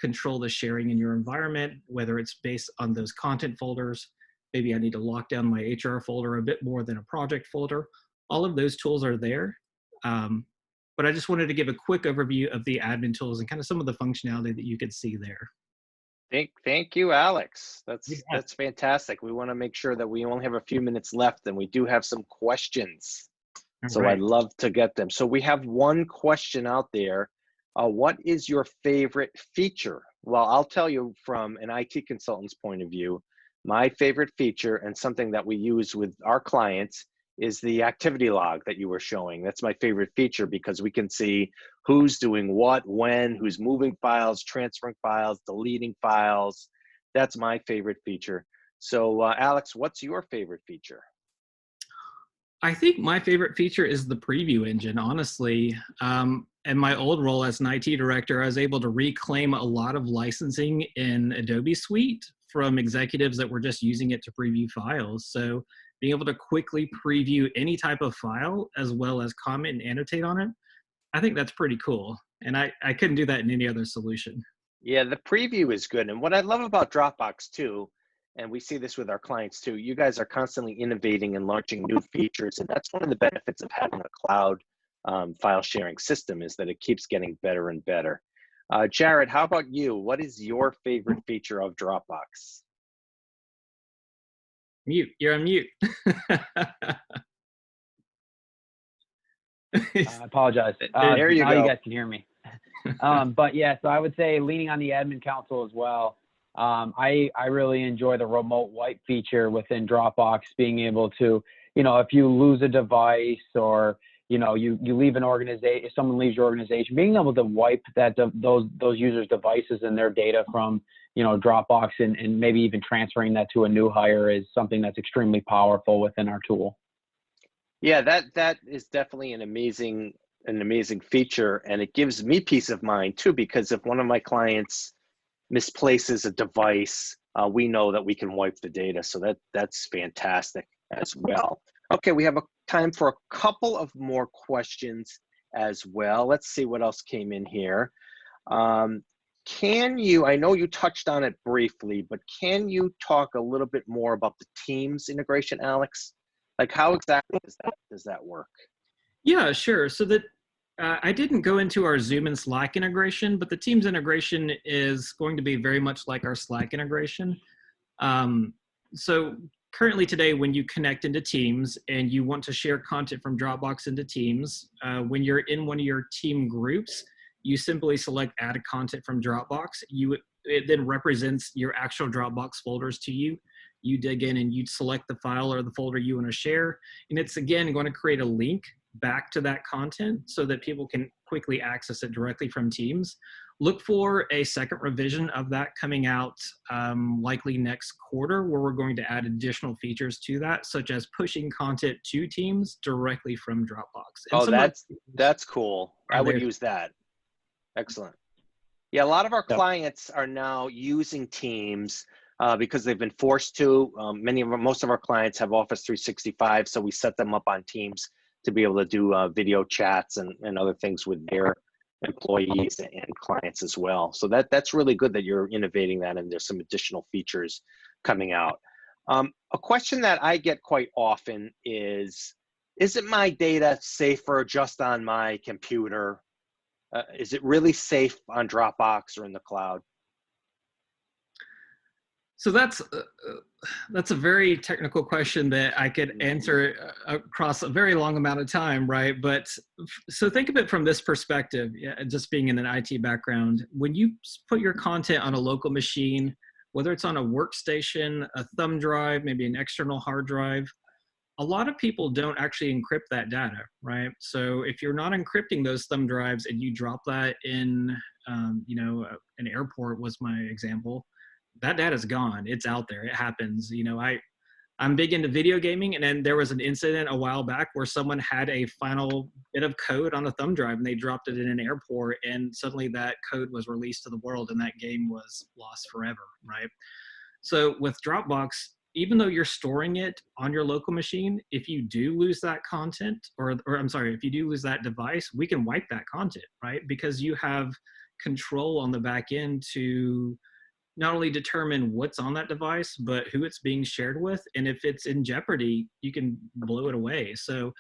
control the sharing in your environment, whether it's based on those content folders. Maybe I need to lock down my HR folder a bit more than a project folder. All of those tools are there. But I just wanted to give a quick overview of the admin tools and kind of some of the functionality that you could see there. Thank you, Alex. That's fantastic. We want to make sure that we only have a few minutes left, and we do have some questions. So I'd love to get them. So we have one question out there. What is your favorite feature? Well, I'll tell you from an IT consultant's point of view, my favorite feature and something that we use with our clients is the activity log that you were showing. That's my favorite feature because we can see who's doing what, when, who's moving files, transferring files, deleting files. That's my favorite feature. So Alex, what's your favorite feature? I think my favorite feature is the preview engine, honestly. In my old role as an IT director, I was able to reclaim a lot of licensing in Adobe Suite from executives that were just using it to preview files. So being able to quickly preview any type of file as well as comment and annotate on it, I think that's pretty cool. And I couldn't do that in any other solution. Yeah, the preview is good. And what I love about Dropbox too, and we see this with our clients too, you guys are constantly innovating and launching new features. And that's one of the benefits of having a cloud file sharing system, is that it keeps getting better and better. Jared, how about you? What is your favorite feature of Dropbox? Mute, you're on mute. I apologize. There you now go. You guys can hear me. But yeah, so I would say leaning on the admin console as well. I really enjoy the remote wipe feature within Dropbox, being able to, if you lose a device or, you leave an organization, if someone leaves your organization, being able to wipe those users' devices and their data from, Dropbox and maybe even transferring that to a new hire is something that's extremely powerful within our tool. Yeah, that is definitely an amazing feature, and it gives me peace of mind too, because if one of my clients misplaces a device, we know that we can wipe the data. So that's fantastic as well. Okay, we have time for a couple of more questions, as well. Let's see what else came in here. Can you, I know you touched on it briefly, but can you talk a little bit more about the Teams integration, Alex? Like how exactly does that work? Yeah, sure. So that I didn't go into our Zoom and Slack integration, but the Teams integration is going to be very much like our Slack integration. So currently today, when you connect into Teams and you want to share content from Dropbox into Teams, when you're in one of your team groups, you simply select add content from Dropbox. It then represents your actual Dropbox folders to you. You dig in and you select the file or the folder you want to share. And it's again going to create a link back to that content so that people can quickly access it directly from Teams. Look for a second revision of that coming out likely next quarter, where we're going to add additional features to that, such as pushing content to Teams directly from Dropbox. And Oh, that's cool. I would use that. Excellent. Yeah, a lot of our clients are now using Teams because they've been forced to. Most of our clients have Office 365, so we set them up on Teams to be able to do video chats and other things with their employees and clients as well. So that's really good that you're innovating that, and there's some additional features coming out. A question that I get quite often is it my data safer just on my computer? Is it really safe on Dropbox or in the cloud? So that's a very technical question that I could answer across a very long amount of time, right? But so think of it from this perspective, just being in an IT background. When you put your content on a local machine, whether it's on a workstation, a thumb drive, maybe an external hard drive, a lot of people don't actually encrypt that data, right? So if you're not encrypting those thumb drives and you drop that in, an airport was my example, that data is gone. It's out there. It happens. I'm big into video gaming, and then there was an incident a while back where someone had a final bit of code on a thumb drive and they dropped it in an airport, and suddenly that code was released to the world and that game was lost forever, right? So with Dropbox, even though you're storing it on your local machine, if you do lose that content, if you do lose that device, we can wipe that content, right? Because you have control on the back end to not only determine what's on that device, but who it's being shared with. And if it's in jeopardy, you can blow it away. So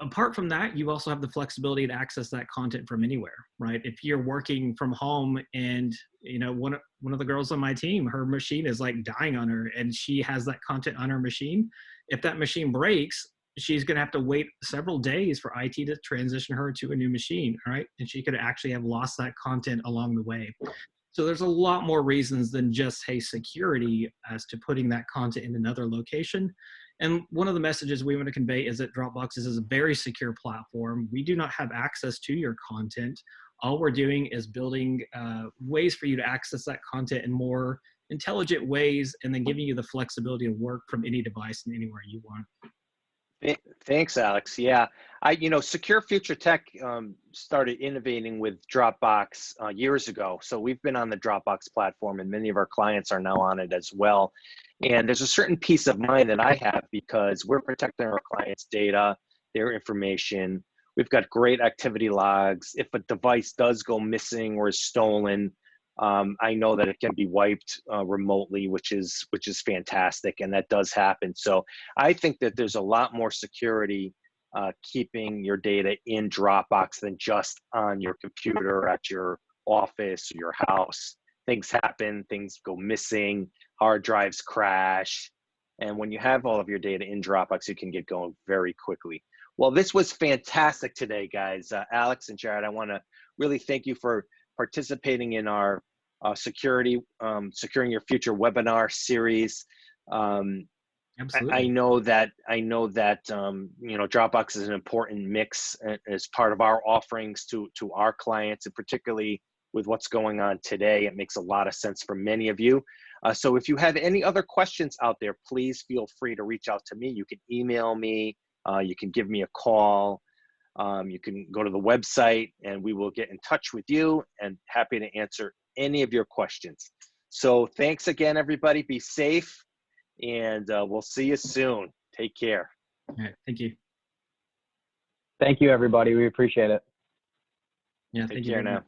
apart from that, you also have the flexibility to access that content from anywhere, right? If you're working from home and, one of the girls on my team, her machine is like dying on her and she has that content on her machine. If that machine breaks, she's going to have to wait several days for IT to transition her to a new machine, all right? And she could actually have lost that content along the way. So there's a lot more reasons than just, hey, security as to putting that content in another location. And one of the messages we want to convey is that Dropbox is a very secure platform. We do not have access to your content. All we're doing is building ways for you to access that content in more intelligent ways, and then giving you the flexibility to work from any device and anywhere you want. Thanks, Alex. Yeah, Secure Future Tech started innovating with Dropbox years ago. So we've been on the Dropbox platform, and many of our clients are now on it as well. And there's a certain peace of mind that I have because we're protecting our clients' data, their information. We've got great activity logs. If a device does go missing or is stolen, I know that it can be wiped remotely, which is fantastic, and that does happen. So I think that there's a lot more security keeping your data in Dropbox than just on your computer at your office or your house. Things happen, things go missing, hard drives crash, and when you have all of your data in Dropbox, you can get going very quickly. Well, this was fantastic today, guys. Alex and Jared, I want to really thank you for participating in our Securing Your Future webinar series. Absolutely. I know that Dropbox is an important mix as part of our offerings to our clients, and particularly with what's going on today, it makes a lot of sense for many of you. So if you have any other questions out there, please feel free to reach out to me. You can email me, you can give me a call. You can go to the website and we will get in touch with you, and happy to answer any of your questions. So thanks again, everybody. Be safe, and we'll see you soon. Take care. All right. Thank you. Thank you, everybody. We appreciate it. Yeah, Take thank you care very now. much.